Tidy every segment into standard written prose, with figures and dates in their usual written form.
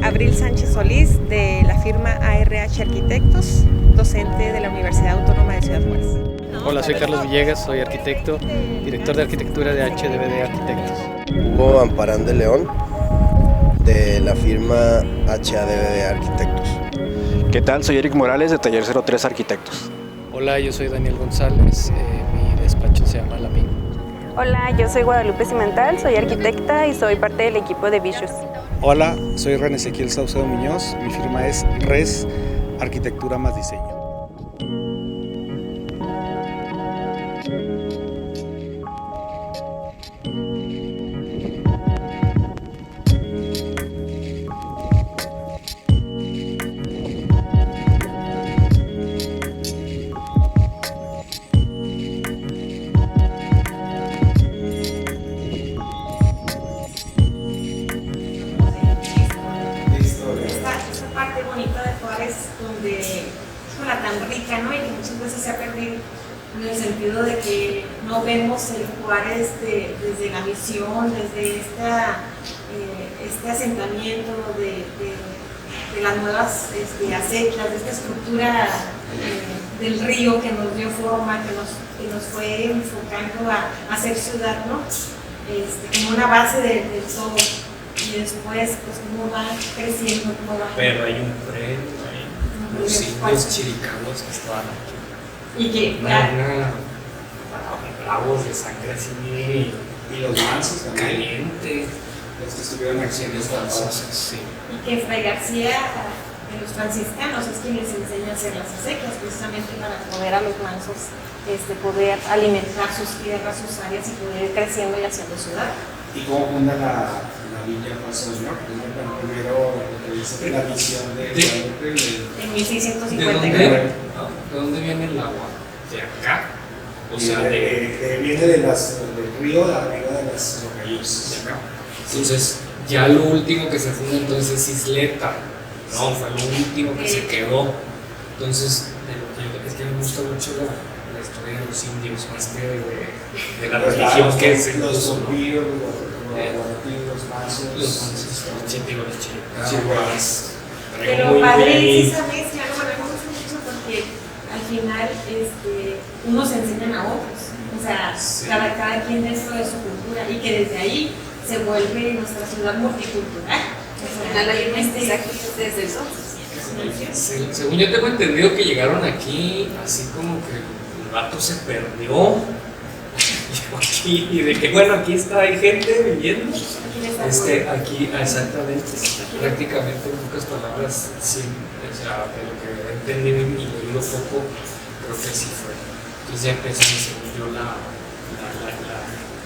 Abril Sánchez Solís, de la firma ARH Arquitectos, docente de la Universidad Autónoma de Ciudad Juárez. Hola, soy Carlos Villegas, soy arquitecto, director de arquitectura de HDBD Arquitectos. Hugo Amparán de León, de la firma HADBD Arquitectos. ¿Qué tal? Soy Eric Morales, de Taller 03 Arquitectos. Hola, yo soy Daniel González, mi despacho se llama La Min. Hola, yo soy Guadalupe Cimental, soy arquitecta y soy parte del equipo de Vicious. Hola, soy René Ezequiel Saucedo Muñoz, mi firma es RES Arquitectura más Diseño. Esta parte bonita de Juárez donde es la tan rica, ¿no? Y que muchas veces se ha perdido en el sentido de que no vemos el Juárez desde la misión, desde este asentamiento de las nuevas acequias, de esta estructura del río que nos dio forma, que nos fue enfocando a hacer ciudad, ¿no? Como una base de todo. Y después, pues, cómo va creciendo, cómo va. Pero hay un predio, hay los indios chiricanos que estaban aquí. Y que, bravos de sangre así, Y los mansos también, caliente. los que estuvieron aquí en esta fase. Sí. y que Fray García, de los franciscanos, es quien les enseña a hacer las acequias, precisamente para poder a los mansos poder alimentar sus tierras, sus áreas y poder ir creciendo y haciendo ciudad. ¿Y cómo funda la Villa Paso del Norte? Primero dice la visión de Guadalupe. En ¿De 1659. dónde viene el agua? ¿De acá? O sea, viene del río, arriba de las rocallosas. de acá. Entonces, ya lo último que se funda entonces es Isleta. No, fue lo último que se quedó. Entonces, es que me gusta mucho la historia de los indios, más que de la religión que es los vampiros, los mansos, los chiricanos. Pero padre es esa mezcla, ¿no? Bueno, me gusta mucho porque al final unos enseñan a otros. O sea, cada quien dentro de su cultura y que desde ahí se vuelve nuestra ciudad multicultural. O sea, hay un desde entonces. Según yo tengo entendido que llegaron aquí así como que el vato se perdió. Llegó aquí y de que bueno, aquí hay gente viviendo. Aquí exactamente, prácticamente en pocas palabras, sí, o sea, de lo que he entendido y leído poco, creo que sí fue. Entonces ya empezó, según yo, la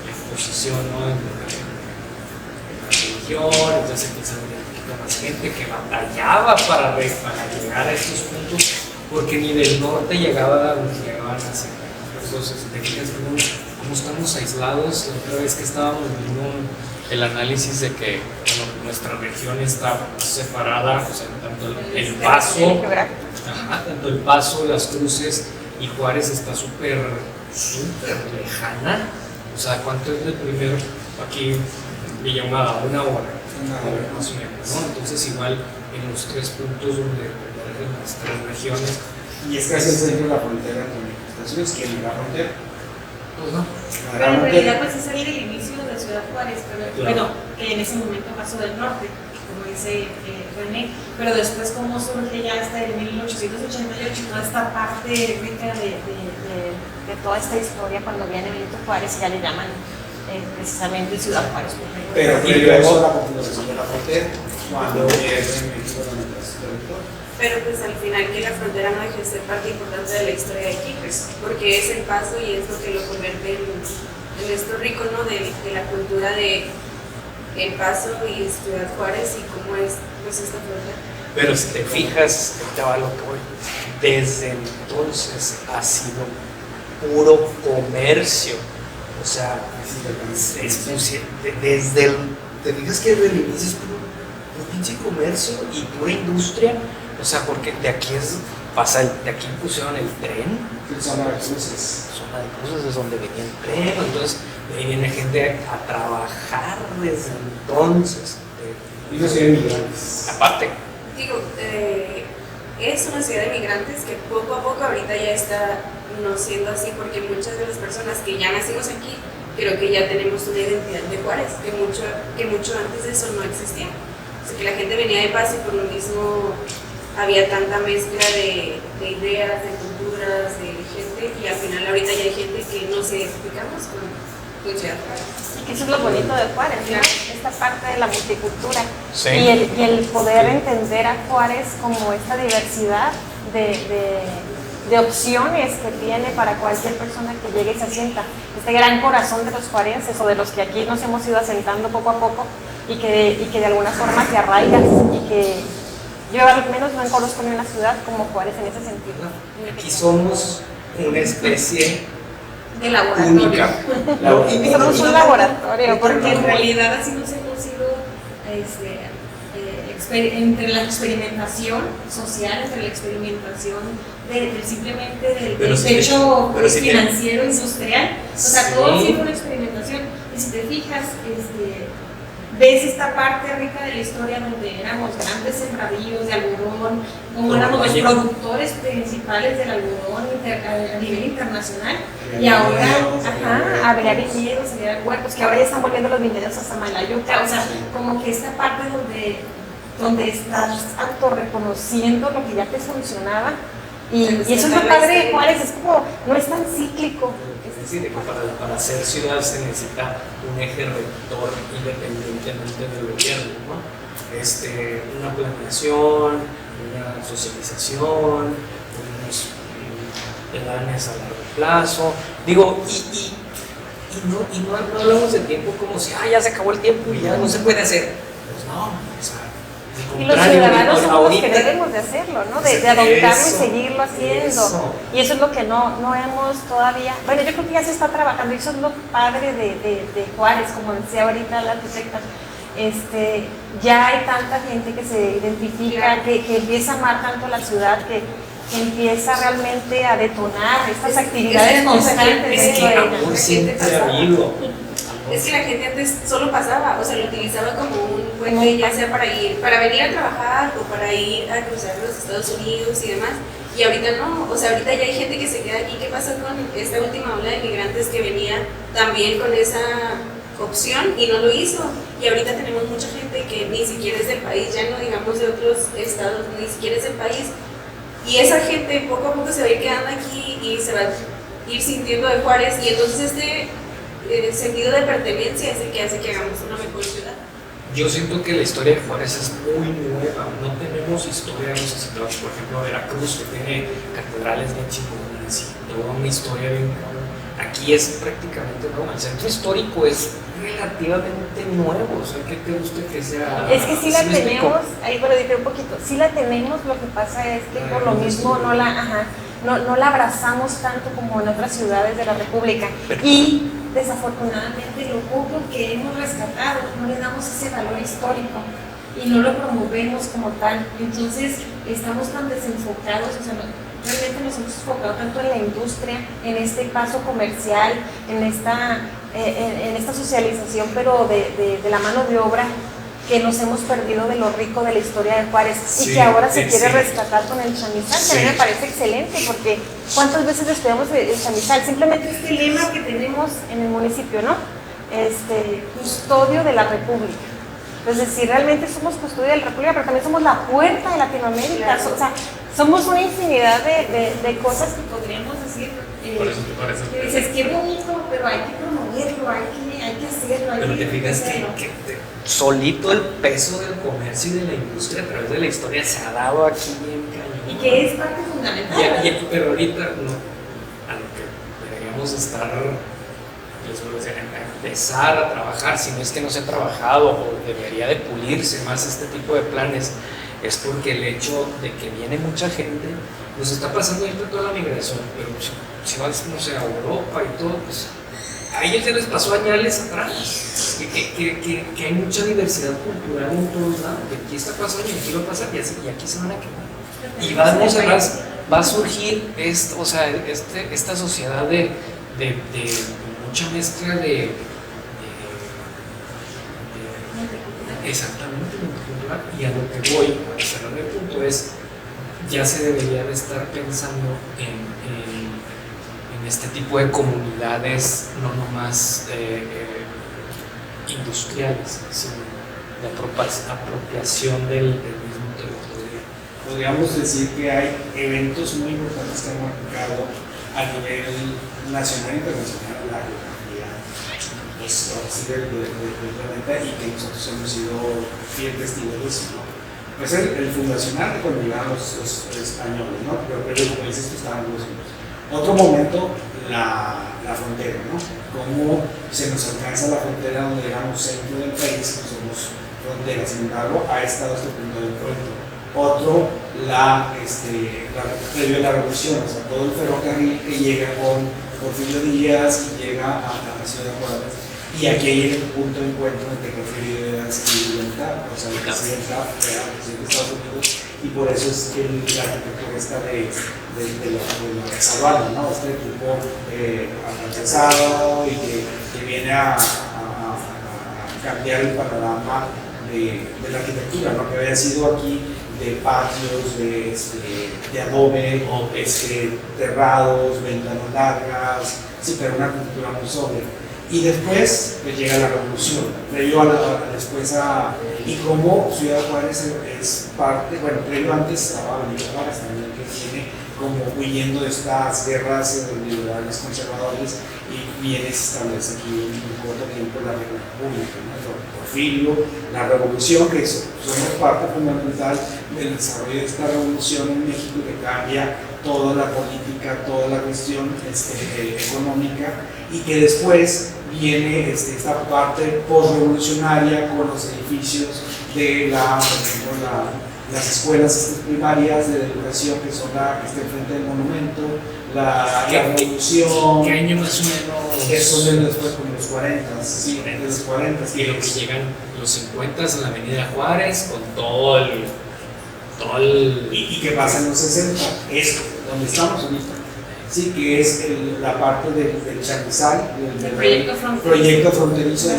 exposición, ¿no? En la religión, entonces empieza a venir un poquito más gente que batallaba para llegar a estos puntos, porque ni del norte llegaban hacia acá. Entonces, te fijas cómo estamos aislados. La otra vez que estábamos viendo el análisis de que nuestra región está separada, o sea, tanto el Paso, Las Cruces y Juárez está súper lejana. O sea, ¿cuánto es el primero? Aquí Villahumada, una hora más o menos, ¿no? Entonces igual en los tres puntos donde convergen las tres regiones. Y es casi el centro de la frontera con Estados Unidos, que es la frontera. Pues no. Pero en realidad pues es el inicio de Ciudad Juárez, pero bueno, que en ese momento pasó del norte, como dice René, pero después cómo surge ya hasta el 1888 toda esta parte rica de toda esta historia cuando viene Benito Juárez y ya le llaman precisamente Ciudad Juárez. Pero luego la continuación de la frontera, cuando viene México con el territorio. Pero pues al final que la frontera no deje de ser parte importante de la historia de aquí, pues, porque es el paso y es lo que lo convierte en esto rico, ¿no? de la cultura de El Paso y Ciudad Juárez y cómo es pues esta frontera. Pero si te fijas, te va lo que voy. Desde entonces ha sido puro comercio. O sea, desde el. Te fijas que desde el inicio es puro pinche comercio y pura industria. O sea, porque de aquí de aquí pusieron el tren. Zona de cruces. Zona de cruces es donde venía el tren. Entonces, de ahí viene gente a trabajar desde entonces. Y no serían migrantes. Zapate. Digo, es una ciudad de migrantes que poco a poco ahorita ya está no siendo así, porque muchas de las personas que ya nacimos aquí, creo que ya tenemos una identidad de Juárez, que mucho antes de eso no existía. O sea, que la gente venía de paso y por lo mismo había tanta mezcla de ideas, de culturas, de gente, y al final ahorita ya hay gente que nos identificamos con Ciudad Juárez. Y que eso es lo bonito de Juárez, ¿no? Esta parte de la multicultura. Sí. Y el poder entender a Juárez como esta diversidad de opciones que tiene para cualquier persona que llegue y se asienta. Este gran corazón de los juarenses o de los que aquí nos hemos ido asentando poco a poco y que de alguna forma te arraigas y que yo al menos no conozco ni una ciudad como Juárez en ese sentido. Aquí somos una especie de laboratorio. única. Somos un laboratorio, Porque en realidad así nos hemos ido entre la experimentación social, entre la experimentación simplemente del techo financiero, industrial. O sea, todo ha sido una experimentación. Y si te fijas, ves esta parte rica de la historia donde éramos grandes sembradíos de algodón, como éramos los productores principales del algodón a nivel internacional, y ahora habría viñedos, habría huertos, que ahora ya están volviendo los viñedos hasta Malayuca. O sea, como que esta parte donde estás autorreconociendo lo que ya te funcionaba, y eso es lo padre de Juárez, es como, no es tan cíclico. Es decir, que para ser ciudad se necesita un eje rector independientemente del gobierno, ¿no? Una planeación, una socialización, unos planes a largo plazo. Digo, y no hablamos de tiempo como si ya se acabó el tiempo y ya no se puede hacer. Pues no, o sea, y los ciudadanos somos los que debemos de hacerlo, ¿no? De adoptarlo y seguirlo haciendo. Y eso es lo que no hemos todavía... Bueno, yo creo que ya se está trabajando y eso es lo padre de Juárez, como decía ahorita la arquitecta. Ya hay tanta gente que se identifica, que empieza a amar tanto la ciudad, que empieza realmente a detonar estas actividades constantes. Es que amor siempre ha habido. Es que la gente antes solo pasaba, o sea, lo utilizaba como un puente, ya sea para venir a trabajar o para ir a cruzar los Estados Unidos y demás. Y ahorita no, o sea, ahorita ya hay gente que se queda aquí. ¿Qué pasó con esta última ola de migrantes que venía también con esa opción y no lo hizo? Y ahorita tenemos mucha gente que ni siquiera es del país, ya no digamos de otros estados, ni siquiera es del país. Y esa gente poco a poco se va a ir quedando aquí y se va a ir sintiendo de Juárez, y entonces el sentido de pertenencia es el que hace que hagamos una mejor ciudad. Yo siento que la historia de Juárez es muy nueva. No tenemos historia de los estados, por ejemplo, Veracruz, que tiene catedrales bien chingonas y toda una historia bien cabrón. Aquí es prácticamente nuevo. El centro histórico es relativamente nuevo. O sea, ¿qué te gusta que sea? Es que sí la tenemos, ahí bueno, dije un poquito, sí la tenemos, lo que pasa es que por lo mismo no la abrazamos tanto como en otras ciudades de la República. Y desafortunadamente lo poco que hemos rescatado no le damos ese valor histórico y no lo promovemos como tal. Entonces estamos tan desenfocados, o sea, realmente nos hemos enfocado tanto en la industria, en este paso comercial, en esta socialización, pero de la mano de obra, que nos hemos perdido de lo rico de la historia de Juárez, y que ahora se quiere rescatar con el chamizal, que a mí me parece excelente, porque ¿cuántas veces estudiamos el chamizal? Simplemente este lema que tenemos en el municipio, ¿no? Custodio de la República. Es decir, realmente somos custodio de la República, pero también somos la puerta de Latinoamérica. Claro. O sea, somos una infinidad de cosas que podríamos decir. Por eso te parece. Que dices, qué bonito, pero hay que promoverlo, hay que hacerlo. Pero te fijas que solito el peso del comercio y de la industria a través de la historia se ha dado aquí bien cañón. Y que es parte fundamental. Pero ahorita no, a lo que deberíamos estar, les voy a decir, empezar a trabajar, si no es que no se ha trabajado o debería de pulirse más este tipo de planes, es porque el hecho de que viene mucha gente, nos está pasando ahorita toda la migración, pero si vas, no sé, a Europa y todo, pues a ellos ya les pasó años atrás, que hay mucha diversidad cultural en todos lados, que aquí está pasando y aquí va a pasar y aquí se van a quedar. Y va a surgir esta sociedad de mucha mezcla exactamente, problema, y a lo que voy a cerrar el punto es, ya se debería de estar pensando en este tipo de comunidades, no nomás industriales, sino de apropiación del mismo territorio. Podríamos decir que hay eventos muy importantes que han marcado a nivel nacional e internacional la geografía del planeta, y que nosotros hemos sido fieles testigos de eso, ¿no? Pues el fundacional cuando llegaron los españoles, ¿no? Pero como dices, estaban los otros. Otro momento, la frontera, ¿no? Cómo se nos alcanza la frontera donde éramos centro del país, no somos frontera, sin embargo, ha estado este punto de encuentro. Otro, previo a la revolución, o sea, todo el ferrocarril que llega con Porfirio Díaz y llega a la ciudad de Juárez. Y aquí hay el punto de encuentro entre Porfirio Díaz y Libertad, o sea, el presidente de Estados Unidos, y por eso es que la arquitectura está de la Salvador, ¿no? Este tipo afrancesado y que viene a cambiar el panorama de la arquitectura, ¿no? Que había sido aquí de patios, de adobe, terrados, ventanas largas, sí, pero una arquitectura muy sobria. Y después pues, llega la revolución, previo y como Ciudad Juárez es parte, bueno, previo antes estaba Benito Juárez también, que viene como huyendo de estas guerras liberales conservadores, y viene y se establece aquí en corto tiempo la República, ¿no? Porfirio, la revolución, que somos parte fundamental del desarrollo de esta revolución en México, que cambia toda la política, toda la cuestión económica, y que después viene esta parte postrevolucionaria con los edificios de por ejemplo, las escuelas primarias de educación, que son frente del monumento, la revolución. ¿Qué año más o menos? Eso es después, como los 40, sí, de los 40. Y lo que llegan los 50 en la Avenida Juárez, con todo el. ¿Y qué pasa en los 60? Es donde estamos ahorita. Sí, que es la parte del Chamizal, del proyecto fronterizo de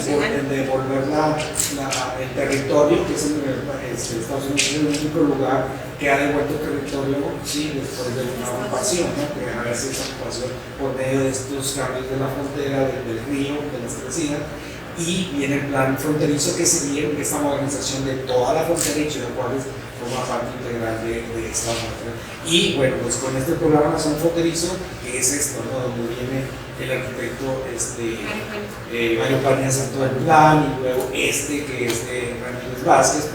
devolver el territorio, que es Estados Unidos, es el único lugar que ha devuelto territorio, sí, después de una ocupación, ¿no? Que a veces esa ocupación por medio de estos cambios de la frontera, del río, de las crecidas, y viene el plan fronterizo, que sería esta modernización de toda la frontera, y Ciudad Juárez forma parte integral de esta frontera. Y bueno, pues con este programa Nación Fronterizo, que es esto, ¿no? Donde viene el arquitecto Mario Pañas en todo el plan, y luego que es de Ramírez Vázquez,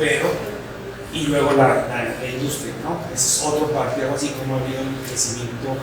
y luego la industria, ¿no? Ese es otro parte, algo así como ha habido un crecimiento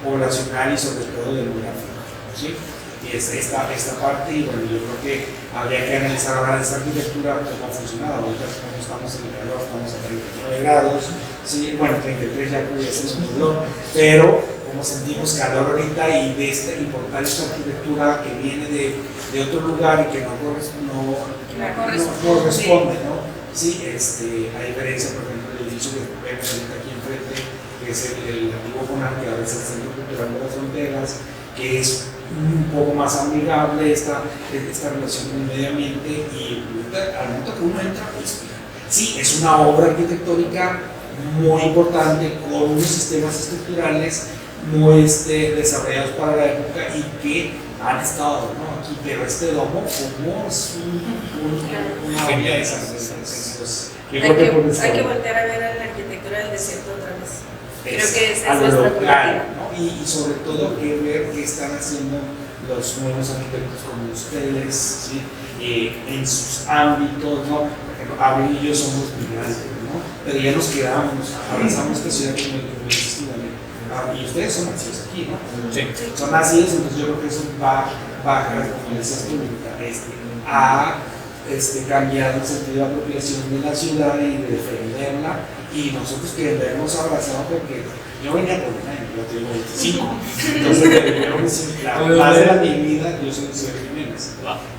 poblacional y sobre todo demográfico, ¿sí? Y esta parte, y bueno, yo creo que habría que analizar ahora esta arquitectura, cómo ha funcionado. Ahorita como estamos en el calor, estamos a 39 grados, ¿sí? Bueno, 33 ya se subió, pero como sentimos calor ahorita, y de esta importante arquitectura que viene de otro lugar y que no corresponde, ¿no? Sí, a diferencia, por ejemplo, del edificio que vemos aquí enfrente, que es el antiguo CONAR, que ahora es el Centro Cultural de las Fronteras, que es un poco más amigable esta relación con el medio ambiente, y al momento que uno entra, pues sí, es una obra arquitectónica muy importante, con unos sistemas estructurales muy desarrollados para la época y que han estado, ¿no? Aquí, pero este domo, como es una obra de esas. Hay que voltear a ver a la arquitectura del desierto otra vez. Creo que esa es nuestra local, ¿no? Y sobre todo que ver qué están haciendo los nuevos arquitectos como ustedes, ¿sí? En sus ámbitos, ¿no? Por ejemplo, Abril y yo somos migrantes, ¿no? Pero ya nos quedamos, abrazamos esta ciudad como el y ustedes son nacidos aquí, ¿no? Sí. Son nacidos, entonces yo creo que eso va como decías tú, a cambiar el sentido de apropiación de la ciudad y de defenderla, y nosotros que debemos abrazar, porque yo venía por un año, yo tengo 25, entonces más de mi vida, yo soy Jiménez,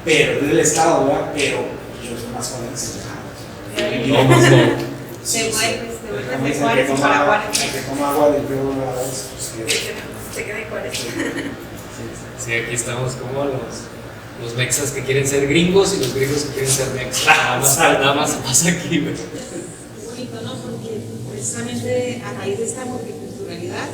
pero del Estado, ¿verdad? Pero yo soy más joven que te vuelves de Juárez para Juárez. El que toma agua del río se queda en Juárez. Sí, aquí estamos como los los mexas que quieren ser gringos y los gringos que quieren ser mexas. Nada más pasa aquí, güey. Bonito, ¿no? Porque precisamente a raíz de esta multiculturalidad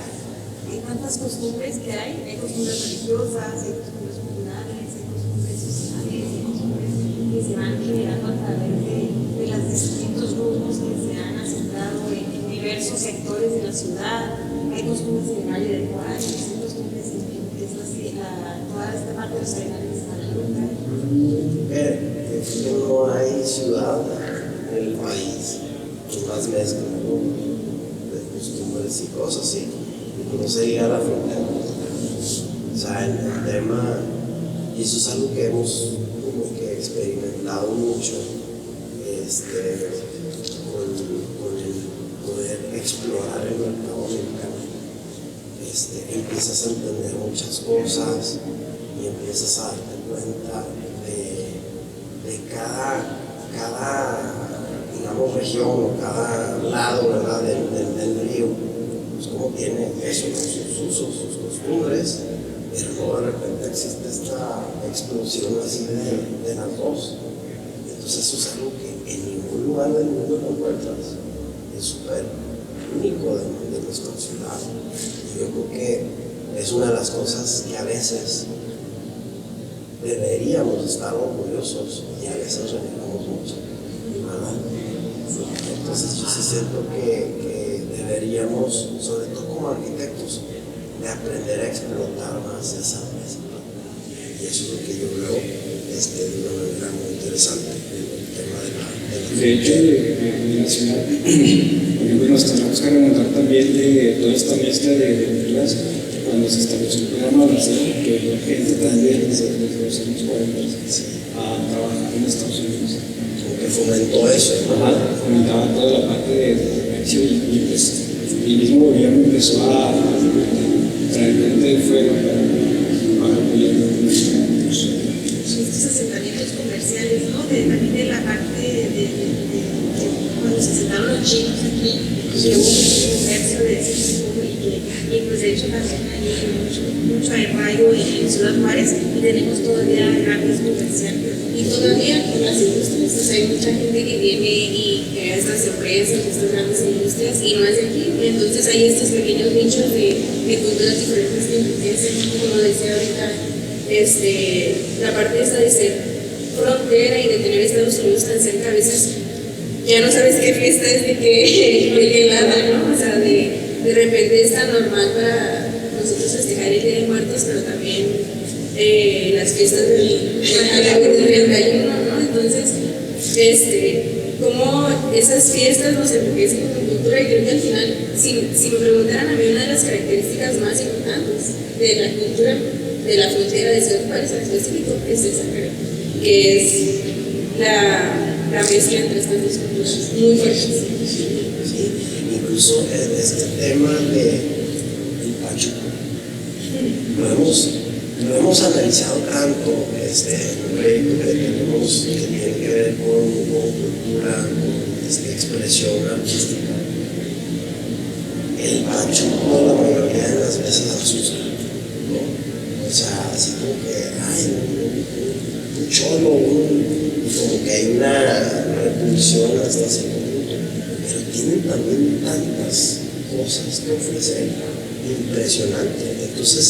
hay tantas costumbres que hay costumbres religiosas, hay costumbres culturales, hay costumbres sociales, hay costumbres que se van generando a través de los distintos grupos que se han asentado en diversos sectores de la ciudad, hay costumbres en el Valle del Juárez, hay costumbres en toda esta parte de los arenales de Guadalupe. No hay ciudad en el país que más mezcla, ¿no?, de costumbres y cosas, y no sería la frontera. O sea, en el tema, y eso es algo que hemos como que experimentado mucho, con el poder explorar el mercado americano. Empiezas a entender muchas cosas y empiezas a darte cuenta de cada digamos, región o cada lado, ¿verdad?, del río, pues como tiene eso, ¿no?, sus usos, sus costumbres, pero luego de repente existe esta explosión así de las dos. Entonces eso es algo que en ningún lugar del mundo lo encuentras, es súper único de nuestra ciudad. Y yo creo que es una de las cosas que a veces deberíamos estar orgullosos y a veces renegamos mucho, ¿verdad? Entonces yo sí siento que deberíamos, sobre todo como arquitectos, de aprender a explotar más esa parte. Y eso es lo que yo veo de una manera muy interesante, el tema de la de hecho, de la ciudad, por ejemplo, nos tenemos que remontar también de toda esta mezcla de culturas cuando se estableció el programa Barcelona, que la gente también desde los años 40 a trabajar en Estados Unidos. Como que fomentó eso, ¿no? Fomentaba toda la parte de comercio y pues el mismo gobierno empezó a traer gente de fuera para apoyar estos asentamientos comerciales, ¿no? También de la parte de cuando se asentaron los chinos aquí, que hubo mucho comercio de ese tipo y pues de hecho también hay mucho arraigo en Ciudad Juárez y tenemos todavía grandes comerciantes. Y todavía con las industrias, o sea, hay mucha gente que viene y crea estas empresas, estas grandes industrias y no es de aquí. Entonces hay estos pequeños nichos de culturas diferentes que enriquecen, como decía ahorita, la parte esta de ser frontera y de tener Estados Unidos tan cerca, a veces ya no sabes qué fiesta es de qué lado, ¿no? O sea, de repente es tan normal para nosotros festejar el Día de Muertos, pero también las fiestas del 31, ¿no? Entonces, cómo esas fiestas nos enriquecen con cultura, y creo que al final, si me preguntaran a mí, una de las características más importantes de la cultura de la frontera de Ciudad Juárez en específico es esa, que es la mezcla entre estas dos culturas, muy fuerte. Sí, incluso este tema del Pachuco lo hemos analizado tanto en un proyecto que tenemos que tiene que ver con cultura, con expresión artística. El Pachuco la mayoría de las veces asusta, ¿no? O sea, así como que hay un cholo, como que hay una repulsión hasta cierto punto, pero tienen también tantas cosas que ofrecer impresionantes. Entonces,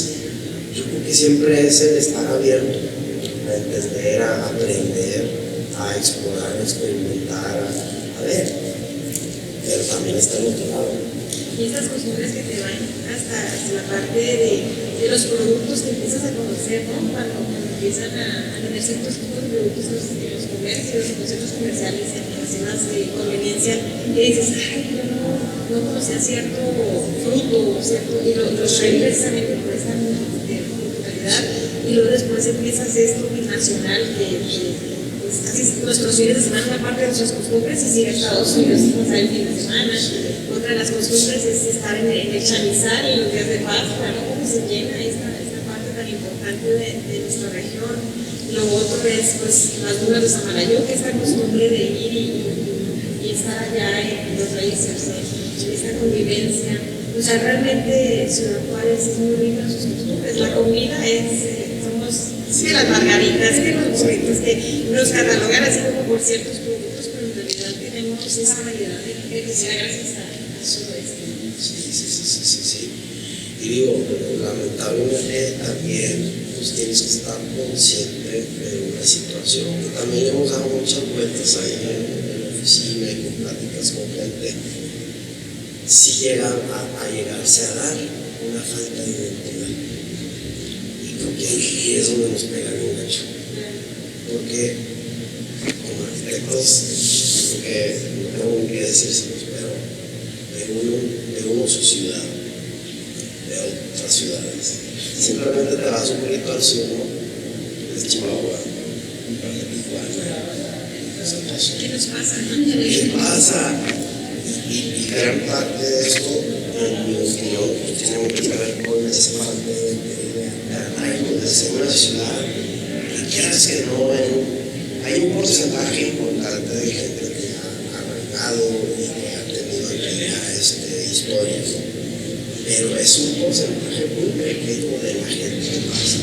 yo creo que siempre es el estar abierto a entender, a aprender, a explorar, a experimentar, a ver, pero también está el otro lado. Y estas costumbres que te van hasta la parte de los productos que empiezas a conocer, ¿no? Cuando empiezan a tener ciertos tipos de productos en los comercios, en los centros comerciales, en las zonas de conveniencia, y dices, ay, yo no conocía cierto fruto, cierto, y lo traen precisamente por esta culturalidad, y luego después empiezas esto binacional que pues, casi nuestros fines de semana, una parte de nuestras costumbres es ir a Estados Unidos y pasar el fin de semana. Otra de las costumbres es estar en el chamizal en los días de Pascua, ¿no? Cómo se llena esta parte tan importante de nuestra región. Lo otro es pues las dunas de Samalayó, que es esta costumbre de ir y estar allá en los raíces, esta convivencia. O sea, realmente Ciudad Juárez es muy rica en sus costumbres. La comida somos que las margaritas, que los burritos, que nos catalogan así como por ciertos productos, pero en realidad tenemos esa variedad de cocina gracias a todo esto. Sí. Y digo, lamentablemente también pues tienes que estar consciente de una situación. También hemos dado muchas vueltas ahí en la oficina y con pláticas con gente. Si llega a llegarse a dar una falta de identidad. Y creo que ahí es donde nos pega el engancho. Porque como arquitectos, no tengo que decírselos, pero ve uno su ciudad, de otras ciudades. Simplemente te vas un poquito al sur, ¿no? De Chihuahua, de Tijuana, ¿Qué nos pasa? ¿Qué pasa? Y gran parte de esto, en mi opinión, pues, tiene mucho que ver con esa parte de arraigo, de ser una ciudad que quieras que no, hay un porcentaje importante de gente que ha arraigado y que ha tenido aquella historia, pero es un porcentaje muy pequeño de la gente que pasa.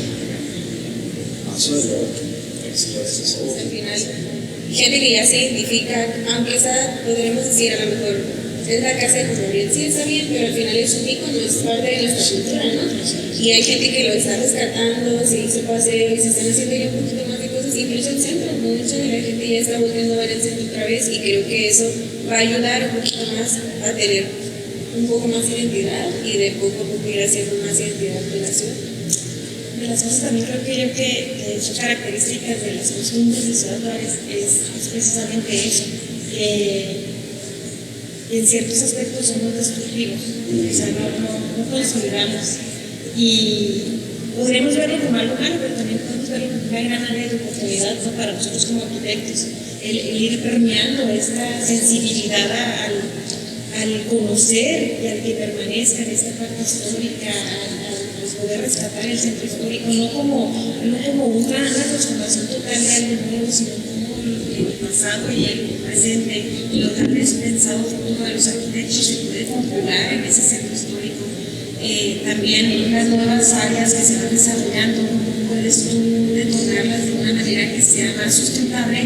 Paso de norte, al final, gente que ya se identifica, aunque esa podremos decir a lo mejor es la casa de Juan Gabriel, sí está bien, pero al final es un ícono, es parte de nuestra cultura, ¿no? Y hay gente que lo está rescatando, se hizo paseo y se están haciendo ya un poquito más de cosas, incluso el centro, mucha de la gente ya está volviendo a ver el centro otra vez y creo que eso va a ayudar un poquito más a tener un poco más de identidad y de poco a poco ir haciendo más identidad de la ciudad. De las cosas también creo que son características de las costumbres de Ciudad Juárez es precisamente eso, que en ciertos aspectos somos destructivos, o sea, no consolidamos y podremos verlo como algo malo, pero también podemos verlo como una gran área de oportunidad, ¿no? Para nosotros como arquitectos, el ir permeando esta sensibilidad al conocer y al que permanezca en esta parte histórica, al poder rescatar el centro histórico, no como una transformación total de algo nuevo, sino como el pasado y el presente, y lo tal vez pensado futuro de los arquitectos se puede conjugar en ese centro histórico. También las nuevas áreas que se van desarrollando, cómo puedes tú detonarlas de una manera que sea más sustentable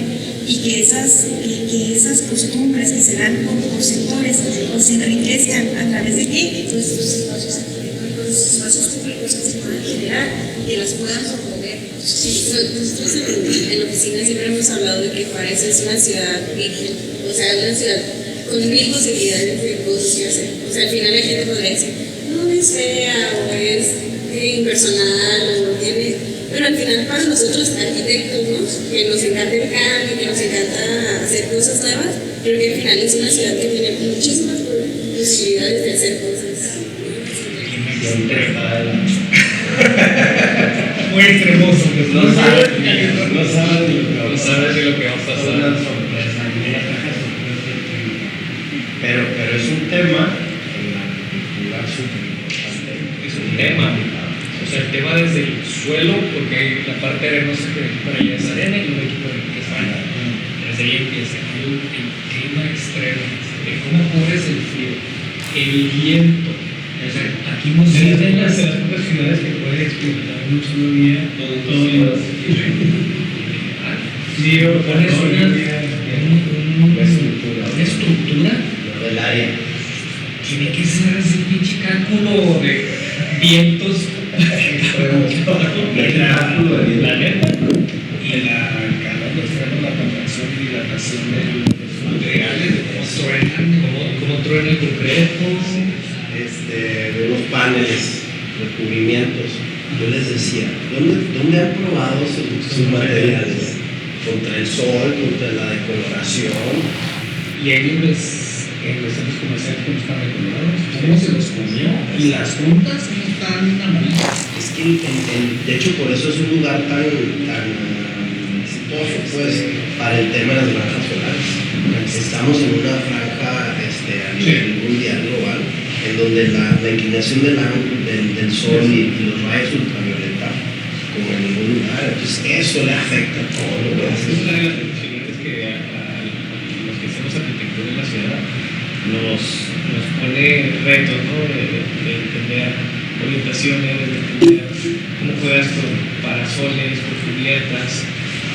y que esas costumbres que se dan por sectores pues, se enriquezcan a través de qué? Nuestros espacios arquitectónicos, los espacios públicos que se puedan generar y que las puedan promover. Sí, nosotros en la oficina siempre hemos hablado de que Juárez es una ciudad virgen, o sea, una ciudad con mil posibilidades de cosas que hacer. O sea, al final la gente podría decir, no es fea o es impersonal o tiene... Pero al final para nosotros arquitectos, ¿no? Que nos encanta el cambio, que nos encanta hacer cosas nuevas, creo que al final es una ciudad que tiene muchísimas posibilidades de hacer cosas. Muy extremoso, pues no sabes de lo que va a pasar. Pero es un tema en la cultura súper importante. Es un tema. O sea, el tema desde el suelo, porque hay la parte arenosa que para allá es arena y luego aquí por aquí es arena. Desde ahí empieza el clima extremo, cómo cubres el frío, el viento. O sea, aquí no se ven las pocas ciudades que pueden experimentar en un solo día todo el día. Sí, o pones una estructura del área. Tiene que ser ese pinche cálculo de vientos. La neta. Y el calor extremo, la contracción y dilatación de los materiales, cómo truena el concreto. De unos paneles, recubrimientos. Yo les decía, ¿dónde han probado sus materiales? Contra el sol, contra la decoloración. Y hay en los centros comerciales que no están decolorados. ¿Cómo se los comió? Y las juntas no están amarillas. Es que, de hecho, por eso es un lugar tan exitoso, pues, para el tema de las granjas solares. Estamos en una franja a nivel mundial, global, en donde la inclinación del sol y los rayos ultravioleta, como en ningún lugar, entonces eso le afecta a todo lo que hace. Es una de las decisiones que a los que hacemos arquitectura en la ciudad nos pone retos, ¿no? De entender orientaciones, de entender ¿Cómo juegas con parasoles, con cubiertas?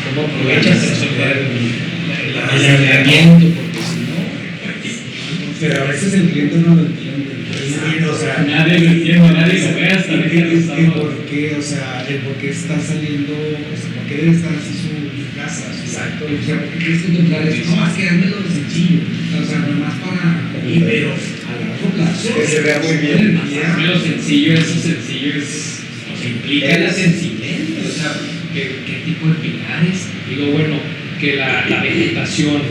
¿Cómo aprovechas el sol para el aislamiento? Porque si no, pero a veces el cliente no lo entiende. O sea, nadie lo entiende, nadie lo ve hasta el por qué, o sea, el por qué está saliendo, o sea, por qué debe estar así su casa. Exacto. O sea, ¿por qué tienes que encontrar eso? No, es que hazme lo sencillo. O sea, nomás para. Pero a largo plazo. Que se vea muy bien. Lo sencillo, eso sencillo es. O sea, implica la sencillez. O sea, ¿qué tipo de pilares? Digo, bueno, que la vegetación,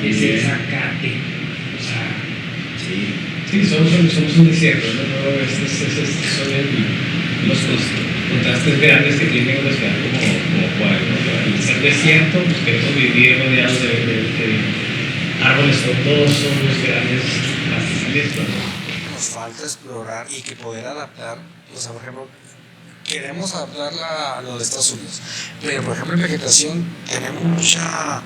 que se zacate. O sea. Sí, somos un desierto, ¿no? Estos son los contrastes grandes que tiene una ciudad como Juárez, ¿no? Al ser desierto, pues queremos vivir rodeados de árboles frondosos, grandes pastizales, ¿no? Nos falta explorar y que poder adaptar, o sea, por ejemplo, queremos adaptarla a lo de Estados Unidos, pero por ejemplo en vegetación tenemos mucha,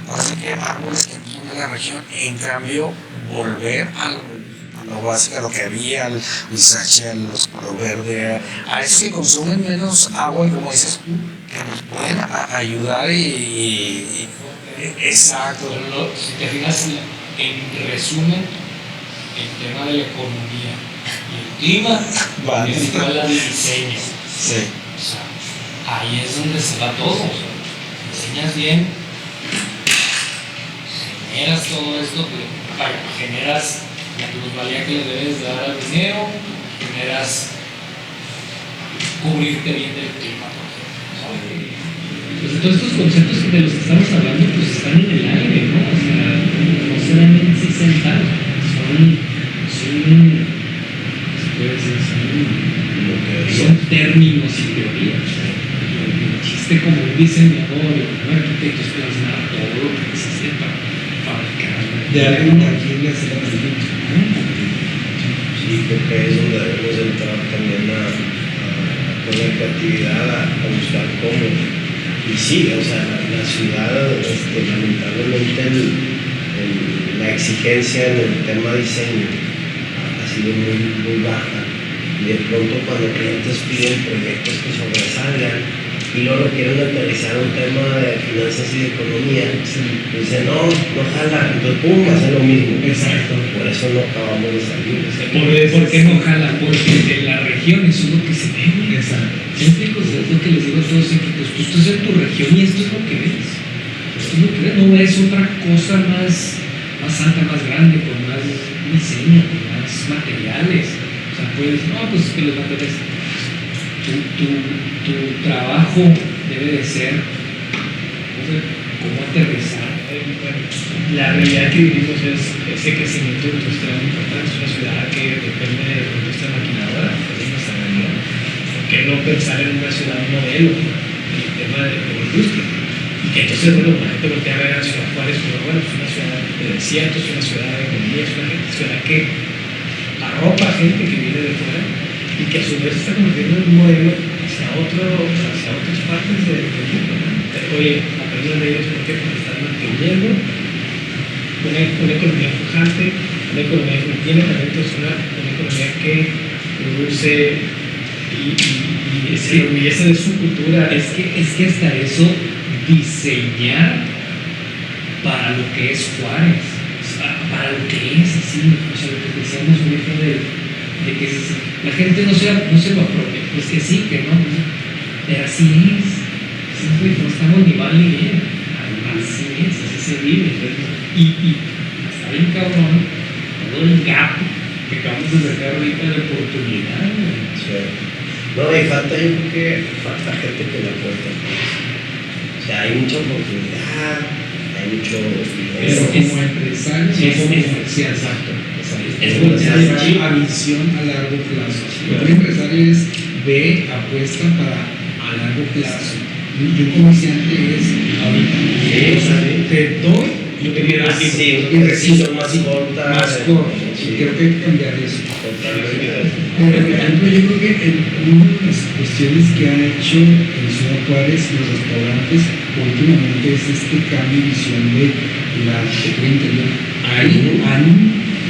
ahora sí que árboles que vienen de la región, en cambio volver a lo básico, a lo que había, al huizache, al oscuro verde, a esos que consumen menos agua y como dices tú, que nos pueden ayudar y exacto. Pero si te fijas, en resumen, el tema de la economía y el clima es igual al diseño. Sí. O sea, ahí es donde se va todo. O sea, enseñas bien, generas todo esto, generas la plusvalía que le debes dar al dinero, generas cubrirte bien del clima, por ejemplo. Pues todos estos conceptos de los que estamos hablando pues están en el aire, ¿no? O sea, no se ven en sí sentados, son términos y teorías. El chiste como un diseñador y como un arquitecto es plasmar todo lo que existe para fabricar. De alguien a quien le hace la pregunta. Sí, creo que es donde debemos entrar también con la creatividad a buscar cómo. Y sí, o sea, la ciudad, lamentablemente la exigencia en el tema diseño ha sido muy baja. Y de pronto cuando clientes piden proyectos que sobresalgan y luego lo quieren aterrizar a un tema de finanzas y de economía, dicen, no jala, entonces pum, hace lo mismo. Exacto. Por eso no acabamos de salir. ¿Por qué no jala? Porque en la región eso es lo que se ve. Exacto. Es lo que les digo a todos los equipos, tú estás en tu región y esto es lo que ves. Esto es lo que ves, no ves otra cosa más alta, más grande, con más diseño, con más materiales. O sea, puedes, no, pues es que los materiales. Tu trabajo debe de ser cómo aterrizar. La realidad que vivimos es ese crecimiento industrial importante. Es una ciudad que depende de la industria maquinadora, es nuestra realidad. ¿Por qué no pensar en una ciudad modelo en el tema de la industria? Y que entonces, bueno, la gente voltea a ver a la ciudad Juárez como, bueno, es una ciudad de desierto, es una ciudad de economía, es una ciudad que arropa a gente que viene de fuera y que a su vez está convirtiendo en un modelo hacia otras partes del mundo, ¿no? Oye, aprendan de ellos porque están manteniendo una economía pujante, una economía que tiene talento, es una economía que produce y se enorgullece de su cultura. Es que hasta eso, diseñar para lo que es Juárez, para lo que es así, o sea, lo que decíamos ahorita de que la gente no se lo apropia, pues que sí, que no, pero así es, no estamos ni mal ni bien, así es, así se vive, y está bien cabrón, todo el gap que acabamos de sacar ahorita de oportunidad. Sí. No, y yo creo que falta gente que le apuesta. O sea, hay mucha oportunidad, hay mucho. Pero como empresario, como comercial, exacto. Es una visión a largo plazo. Un empresario es ve, apuesta para a largo plazo. Y un comerciante es ahorita. Te doy yo quería decir, y recibo más corta. Más corto. Y creo que hay que cambiar eso. Totalmente. Pero, por ejemplo, yo creo que una de las cuestiones que ha hecho en Ciudad Juárez los restaurantes últimamente es este cambio de visión de la arquitectura interior. Ahí han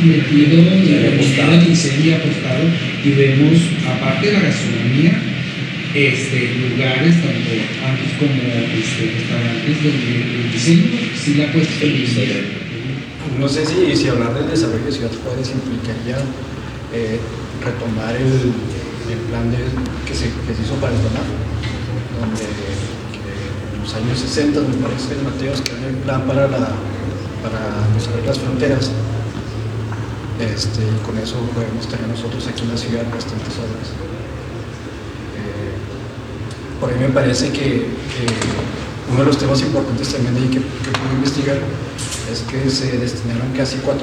metido de diseño y apostado y vemos, aparte de la gastronomía, lugares, tanto antros como restaurantes del diseño, sí la cuesta el diseño. No sé si hablar del desarrollo de Ciudad Juárez implicaría retomar el plan que se hizo para el TONAP, donde en los años 60, me parece, Mateos, que era el plan para desarrollar las fronteras. Y con eso podemos tener nosotros aquí en la ciudad bastantes obras. Por ahí me parece que uno de los temas importantes también ahí que pude investigar es que se destinaron casi 400.000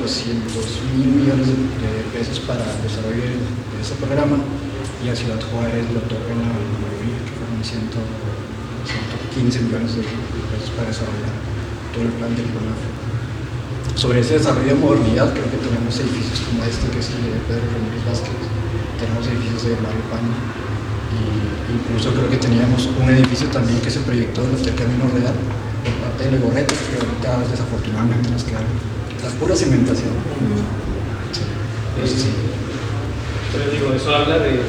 millones de pesos para el desarrollo de ese programa, y a Ciudad Juárez le otorgan la mayoría, que fueron 115 millones de pesos para desarrollar todo el plan del programa. Sobre ese desarrollo de modernidad, creo que tenemos edificios como este, que es el de Pedro Ramírez Vázquez, tenemos edificios de Mario Pani, y incluso creo que teníamos un edificio también que se proyectó en el Camino Real por parte de Legorreta, que ahorita desafortunadamente nos queda la pura cimentación. Sí. Pero digo, eso habla de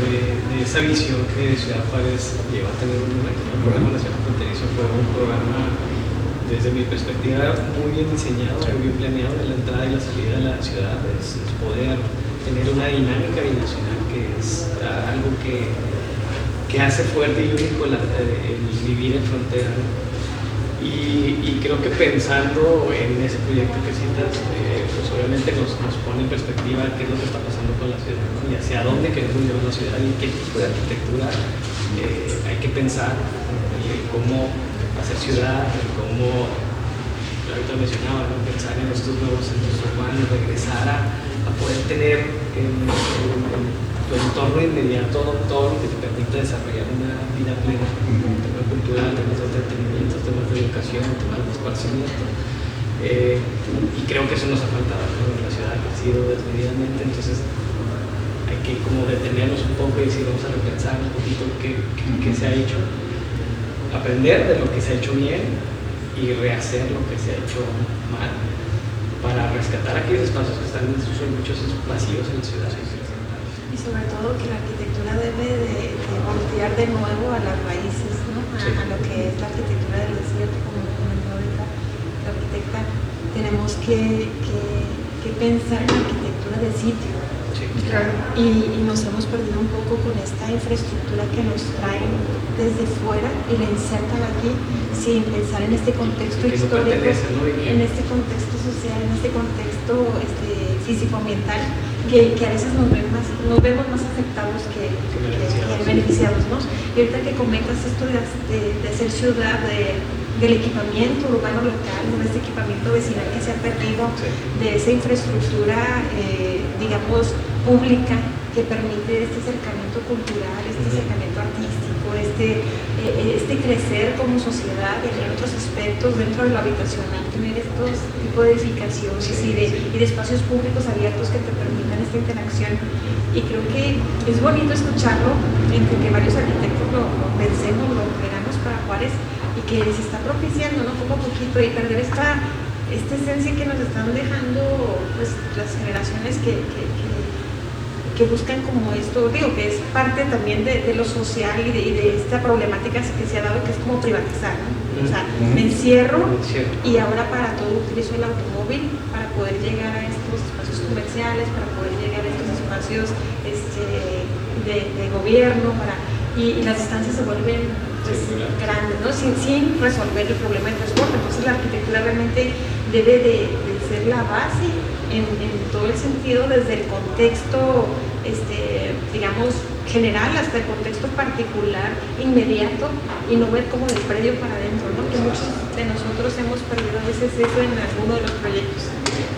esa visión que Ciudad Juárez lleva a tener el programa nacional fronterizo. Fue un programa, desde mi perspectiva, muy bien diseñado, muy bien planeado de la entrada y la salida de la ciudad. Es poder tener una dinámica binacional, que es algo que hace fuerte y único el vivir en frontera, ¿no? Y creo que pensando en ese proyecto que citas, pues obviamente nos pone en perspectiva qué es lo que está pasando con la ciudad, ¿no? Y hacia dónde queremos llevar la ciudad y qué tipo de arquitectura hay que pensar, cómo hacer ciudad, cómo, ahorita mencionaba, ¿no? Pensar en estos nuevos centros urbanos, regresar a poder tener en tu entorno inmediato todo lo que te permite desarrollar una vida plena, temas cultural, temas de entretenimiento, temas de educación, temas de esparcimiento. Y creo que eso nos ha faltado, ¿no? La ciudad ha crecido desmedidamente, entonces hay que como detenernos un poco y decir, vamos a repensar un poquito qué se ha hecho, aprender de lo que se ha hecho bien y rehacer lo que se ha hecho mal, para rescatar aquellos espacios que están en desuso y muchos vacíos en la ciudad. Y sobre todo que la arquitectura debe de voltear de nuevo a las raíces, ¿no? A lo que es la arquitectura del desierto, como comentó ahorita la arquitecta. Tenemos que pensar en la arquitectura de sitio. Claro. Y nos hemos perdido un poco con esta infraestructura que nos traen desde fuera y la insertan aquí sin pensar en este contexto histórico, en este contexto social, en este contexto físico-ambiental, que a veces nos vemos más afectados que beneficiados, ¿no? Y ahorita que comentas esto de ser ciudad, del equipamiento urbano local, de este equipamiento vecinal que se ha perdido, de esa infraestructura, digamos, pública, que permite este acercamiento cultural, este acercamiento artístico, este crecer como sociedad y en otros aspectos dentro de lo habitacional, tener estos tipos de edificaciones y de espacios públicos abiertos que te permitan esta interacción. Y creo que es bonito escucharlo, entre que varios arquitectos lo pensemos, lo queramos para Juárez, y que se está propiciando, ¿no? Poco a poquito, y perder esta esencia que nos están dejando, pues, las generaciones que buscan como esto, digo, que es parte también de lo social y de esta problemática que se ha dado, que es como privatizar, ¿no? O sea, me encierro y ahora para todo utilizo el automóvil para poder llegar a estos espacios comerciales, para poder llegar a estos espacios de gobierno, y las distancias se vuelven, pues, grandes, ¿no? Sin resolver el problema del transporte. Entonces la arquitectura realmente debe de ser la base en todo el sentido, desde el contexto, digamos, general hasta el contexto particular, inmediato, y no ver como del predio para adentro, ¿no? Que muchos de nosotros hemos perdido a veces eso en alguno de los proyectos.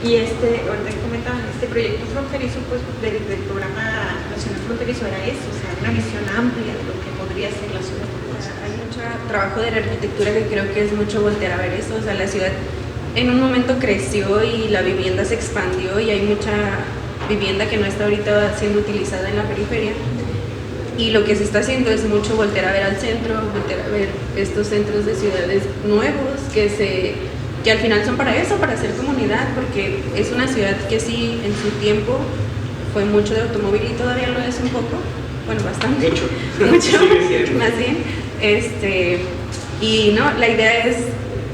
Y ahorita comentaban, este proyecto fronterizo, pues, del programa nacional fronterizo era eso, o sea, una visión amplia de lo que podría ser la ciudad. Hay mucho trabajo de la arquitectura que creo que es mucho voltear a ver eso, o sea, la ciudad en un momento creció y la vivienda se expandió y hay mucha vivienda que no está ahorita siendo utilizada en la periferia, y lo que se está haciendo es mucho voltear a ver al centro, voltear a ver estos centros de ciudades nuevos que al final son para eso, para hacer comunidad, porque es una ciudad que sí, en su tiempo fue mucho de automóvil y todavía lo es un poco, bueno, bastante. Mucho. Mucho, Sigue siendo. más bien. Y no, la idea es,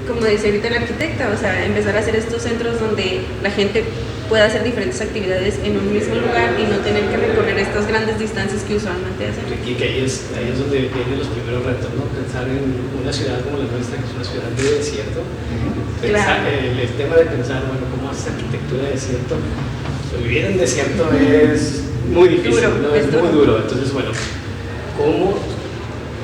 como dice ahorita la arquitecta, o sea, empezar a hacer estos centros donde la gente pueda hacer diferentes actividades en un mismo lugar y no tener que recorrer estas grandes distancias que usualmente hacen. Y que ahí es donde vienen los primeros retos, ¿no? Pensar en una ciudad como la nuestra, que es una ciudad de desierto. Pensar, Claro. el tema de pensar, bueno, ¿cómo haces arquitectura de desierto? Pues vivir en desierto es muy difícil, Duro, ¿no? es Es muy duro. duro. Entonces, bueno, ¿cómo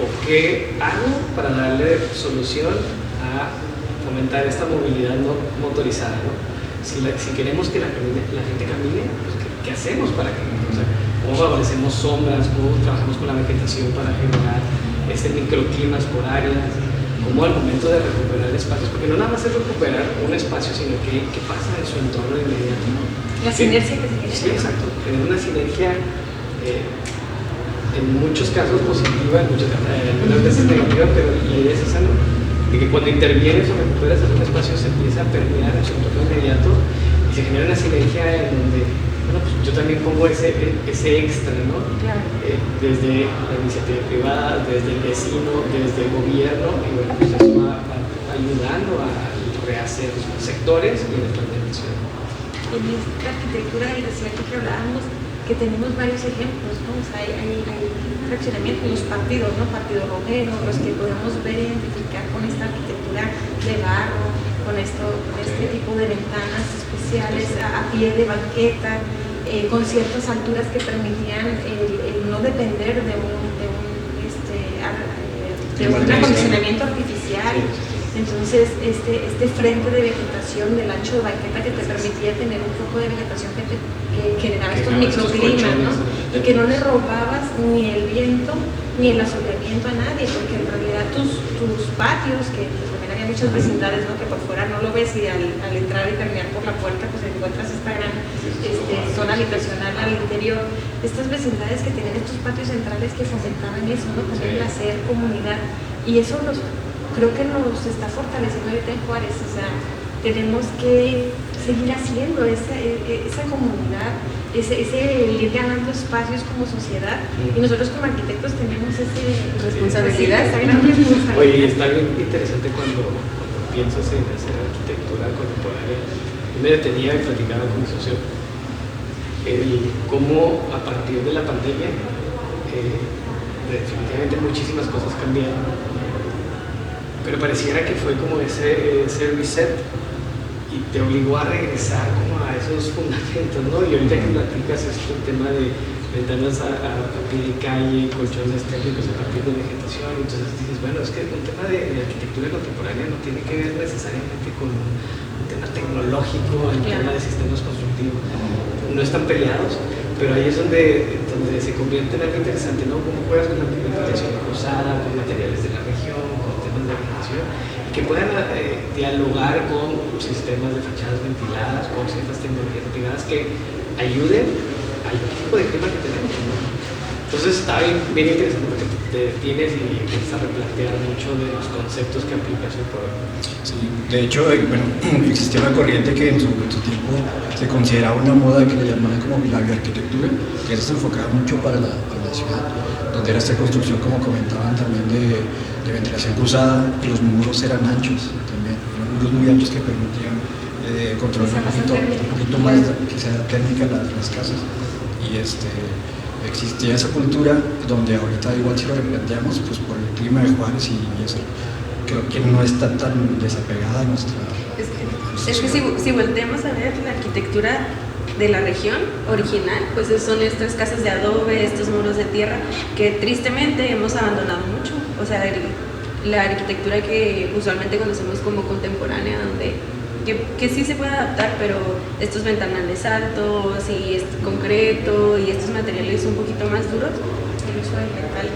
o qué hago para darle solución a fomentar esta movilidad no motorizada, ¿no? Si queremos que la gente camine, pues ¿qué hacemos para que? O sea, ¿cómo favorecemos sombras? ¿Cómo trabajamos con la vegetación para generar microclimas por áreas? ¿Cómo al momento de recuperar espacios? Porque no nada más es recuperar un espacio, sino qué pasa en su entorno inmediato, ¿no? La sinergia que se genera. Sí, exacto. Tener una sinergia en muchos casos positiva, en algunas veces negativa, pero la idea es esa, ¿no? De que cuando intervienes o recuperas algún espacio se empieza a permear en su entorno inmediato y se genera una sinergia en donde, bueno, pues yo también pongo ese extra, ¿no? Claro. Desde la iniciativa privada, desde el vecino, desde el gobierno, y bueno, pues eso va ayudando a rehacer los sectores y nuestra organización. En esta arquitectura y desierto que hablábamos, que tenemos varios ejemplos, ¿no? O sea, hay fraccionamientos, los partidos, ¿no? Partido Romero, los que podemos ver e identificar con esta arquitectura de barro, con este tipo de ventanas especiales a pie de banqueta, con ciertas alturas que permitían el no depender de un acondicionamiento artificial. Entonces, este frente de vegetación del ancho de banqueta que te permitía tener un poco de vegetación que generaba estos microclimas, ¿no? Y que no le robabas ni el viento ni el asoleamiento a nadie, porque en realidad tus patios, que pues, también había muchas vecindades, ¿no? Que por fuera no lo ves y al entrar y terminar por la puerta, pues encuentras esta gran zona habitacional al interior. Estas vecindades que tienen estos patios centrales que fomentaban eso, ¿no? También el hacer comunidad. Y eso creo que nos está fortaleciendo ahorita en Juárez, o sea, tenemos que seguir haciendo esa comunidad, ese ir ganando espacios como sociedad, y nosotros como arquitectos tenemos esa responsabilidad. Oye, está bien interesante cuando piensas en hacer arquitectura contemporánea. Yo me detenía y platicaba con mi socio cómo a partir de la pandemia definitivamente muchísimas cosas cambiaron. Pero pareciera que fue como ese reset y te obligó a regresar como a esos fundamentos, ¿no? Y ahorita que platicas el tema de ventanas a pie de calle, colchones térmicos a partir de vegetación, entonces dices, bueno, es que un tema de arquitectura contemporánea no tiene que ver necesariamente con un tema tecnológico, el tema de sistemas constructivos, no están peleados, pero ahí es donde se convierte en algo interesante, ¿no? Cómo juegas con la vegetación cruzada, con materiales de la región, con temas de vegetación, que puedan dialogar con sistemas de fachadas ventiladas, con ciertas tecnologías privadas que ayuden al tipo de clima que tenemos, ¿no? Entonces está bien interesante porque te detienes y empiezas a replantear mucho de los conceptos que aplicas hoy por hoy. Sí, de hecho, bueno, existía una corriente que en su tiempo se consideraba una moda que le llamaban como la bioarquitectura, que se enfocaba mucho para la ciudad, donde era esta construcción, como comentaban también, de ventilación cruzada, los muros eran anchos también, eran muros muy anchos que permitían controlar un poquito más que sea térmica las casas. Y existía esa cultura donde ahorita igual si lo replanteamos, pues por el clima de Juárez y eso, creo que no está tan desapegada a nuestra... Es que si volteamos a ver la arquitectura de la región original, pues son estas casas de adobe, estos muros de tierra, que tristemente hemos abandonado mucho. O sea, la arquitectura que usualmente conocemos como contemporánea, donde que sí se puede adaptar, pero estos ventanales altos y este concreto y estos materiales un poquito más duros, el uso del metal,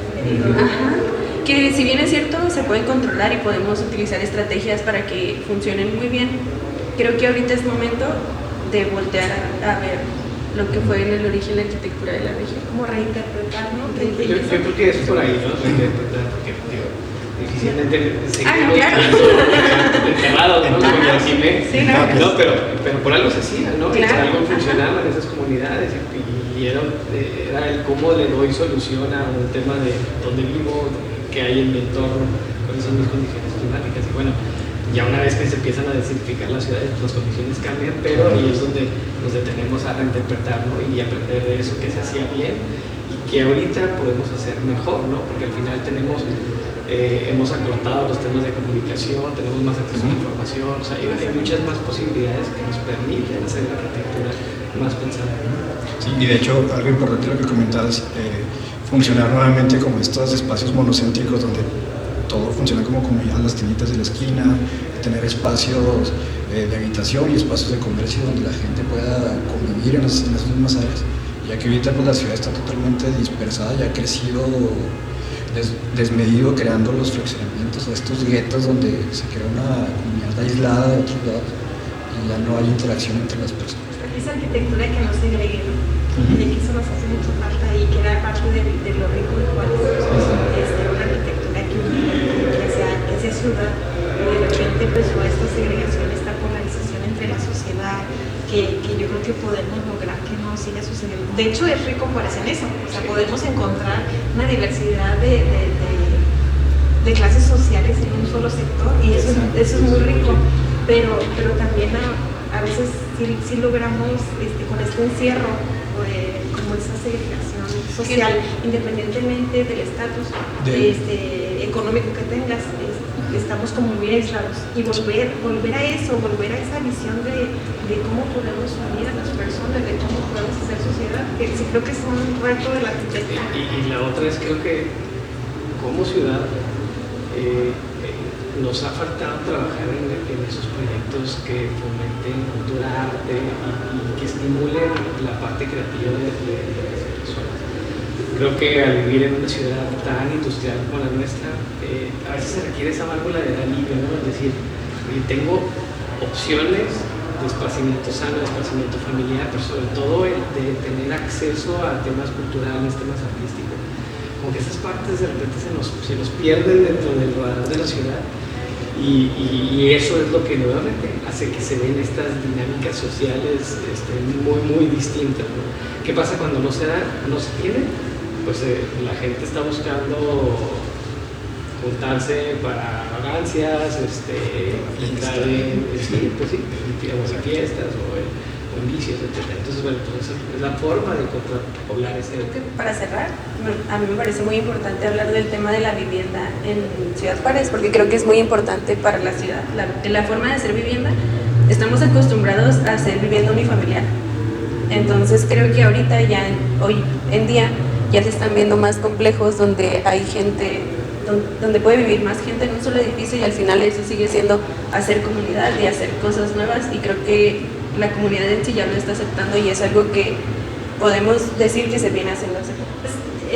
que si bien es cierto se pueden controlar y podemos utilizar estrategias para que funcionen muy bien, creo que ahorita es momento de voltear a ver lo que fue en el origen la arquitectura de la región, como reinterpretar, ¿no? Yo creo que es por ahí, ¿no? Reinterpretar, porque digo, difícilmente claro. enterrados, ¿no? Como la CIME. Sí, no. No, pero por algo se hacía, ¿no? Y por Claro. algo funcionaban esas comunidades y era el cómo le doy solución a un tema de dónde vivo, qué hay en mi entorno, cuáles son mis condiciones climáticas. Y bueno, ya una vez que se empiezan a densificar las ciudades, las condiciones cambian, pero ahí es donde nos detenemos a reinterpretar, ¿no? Y aprender de eso que se hacía bien y que ahorita podemos hacer mejor, ¿no? Porque al final hemos acortado los temas de comunicación, tenemos más acceso a la información, o sea, hay muchas más posibilidades que nos permiten hacer la arquitectura más pensada. Sí, y de hecho, algo importante lo que comentabas, funcionar nuevamente como estos espacios monocéntricos donde todo funciona como comunidad, las tienditas de la esquina, tener espacios de habitación y espacios de comercio donde la gente pueda convivir en esas mismas áreas, ya que ahorita pues, la ciudad está totalmente dispersada y ha crecido desmedido, creando los fraccionamientos o estos guetos donde se crea una comunidad aislada de otros lados y ya no hay interacción entre las personas. Esa arquitectura que no se agregue, ¿no? Y aquí eso nos hace mucho falta y que era parte de lo rico de Juárez, una arquitectura que sea ciudad, y de repente empezó esta segregación, esta polarización entre la sociedad, que yo creo que podemos lograr que no siga sucediendo. De hecho, es rico Juárez en eso, o sea, podemos encontrar una diversidad de clases sociales en un solo sector y eso es muy rico, pero también a veces sí logramos con este encierro, como esa segregación social, independientemente del estatus económico que tengas, estamos como muy aislados y volver a eso, volver a esa visión de cómo podemos unir a las personas, de cómo podemos hacer sociedad, que sí creo que es un reto de la arquitectura. Y la otra es, creo que como ciudad nos ha faltado trabajar en esos proyectos que fomenten cultura, arte y que estimulen la parte creativa de las personas. Creo que al vivir en una ciudad tan industrial como la nuestra, a veces se requiere esa válvula de alivio, ¿no? Es decir, tengo opciones de esparcimiento sano, de esparcimiento familiar, pero sobre todo el de tener acceso a temas culturales, temas artísticos. Como que esas partes de repente se nos pierden dentro del radar de la ciudad. Y eso es lo que nuevamente hace que se den estas dinámicas sociales muy distintas, ¿no? ¿Qué pasa cuando no se tiene? Pues la gente está buscando juntarse para vagancias, entrar en fiestas o en vicios, etc. Entonces, bueno, pues es la forma de poblar ese. Para cerrar, a mí me parece muy importante hablar del tema de la vivienda en Ciudad Juárez, porque creo que es muy importante para la ciudad. La forma de hacer vivienda, estamos acostumbrados a hacer vivienda unifamiliar. Entonces creo que ahorita hoy en día ya se están viendo más complejos donde hay gente, donde puede vivir más gente en un solo edificio y al final eso sigue siendo hacer comunidad y hacer cosas nuevas, y creo que la comunidad en sí ya lo está aceptando y es algo que podemos decir que se viene haciendo hace poco.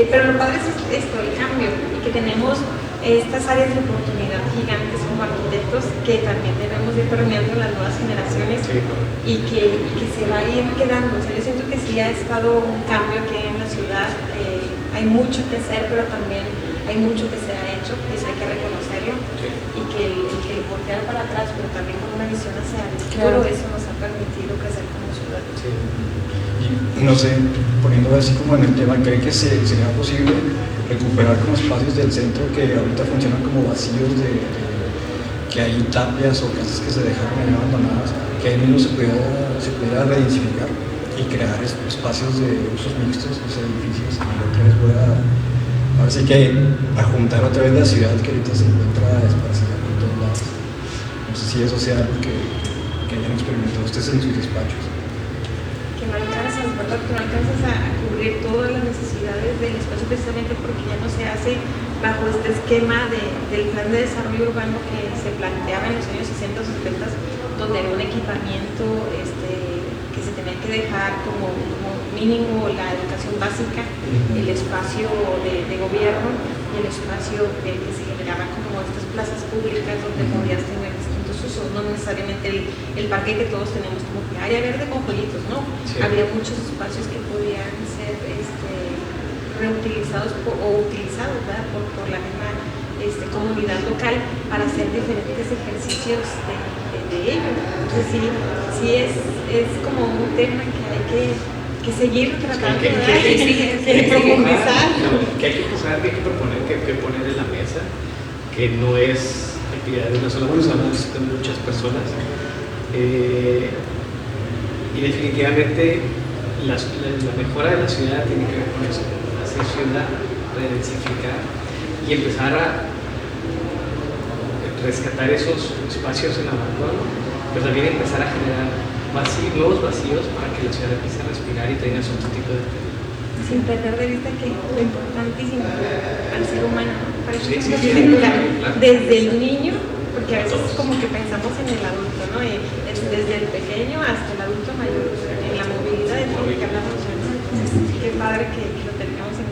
Pero lo padre es esto, el cambio, y que tenemos estas áreas de oportunidad gigantes como arquitectos que también debemos ir permeando en las nuevas generaciones y que se va a ir quedando. O sea, yo siento que sí ha estado un cambio aquí en la ciudad, hay mucho que hacer, pero también hay mucho que se ha hecho, y eso hay que reconocerlo, y que el voltear para atrás, pero también con una visión hacia el futuro, eso nos ha permitido crecer como ciudad. Y no sé, poniéndolo así como en el tema, ¿cree que sería posible recuperar como espacios del centro que ahorita funcionan como vacíos, que hay tapias o casas que se dejaron ahí abandonadas, que ahí mismo se pudiera reedificar y crear espacios de usos mixtos, o sea, edificios que otra vez pueda, ahora sí que a juntar otra vez la ciudad que ahorita se encuentra esparcida por todos lados? No sé si eso sea algo que hayan experimentado ustedes en sus despachos. Que no alcanzas, ¿verdad? Que no alcanzas a cubrir todas las necesidades del espacio, precisamente porque ya no se hace bajo este esquema del plan de desarrollo urbano que se planteaba en los años 60 o 70, donde era un equipamiento que se tenía que dejar como mínimo la educación básica, el espacio de gobierno y el espacio que se generaba como estas plazas públicas donde podías tener distintos usos, no necesariamente el parque que todos tenemos como que área verde con jueguitos, ¿no? Sí. Había muchos espacios que podían ser reutilizados o utilizados, ¿verdad? por la misma comunidad local para hacer diferentes ejercicios de ello. Entonces sí es como un tema que hay que seguir tratando de profundizar. Que hay que pensar, que hay que proponer, que poner en la mesa, que no es actividad de una sola persona, es de muchas personas. Y definitivamente la mejora de la ciudad tiene que ver con eso, hacer ciudad, redensificar y empezar a rescatar esos espacios en abandono, pero también empezar a generar nuevos vacíos para que la ciudad empiece a respirar y tenga su tipo de actividad. Sin perder de vista que lo importantísimo al ser humano, para eso sí, claro. Desde el niño, porque a veces como que pensamos en el adulto, ¿no? Desde el pequeño hasta el adulto mayor, en la movilidad de todo lo que hablamos, ¿no? Qué padre que lo tengamos en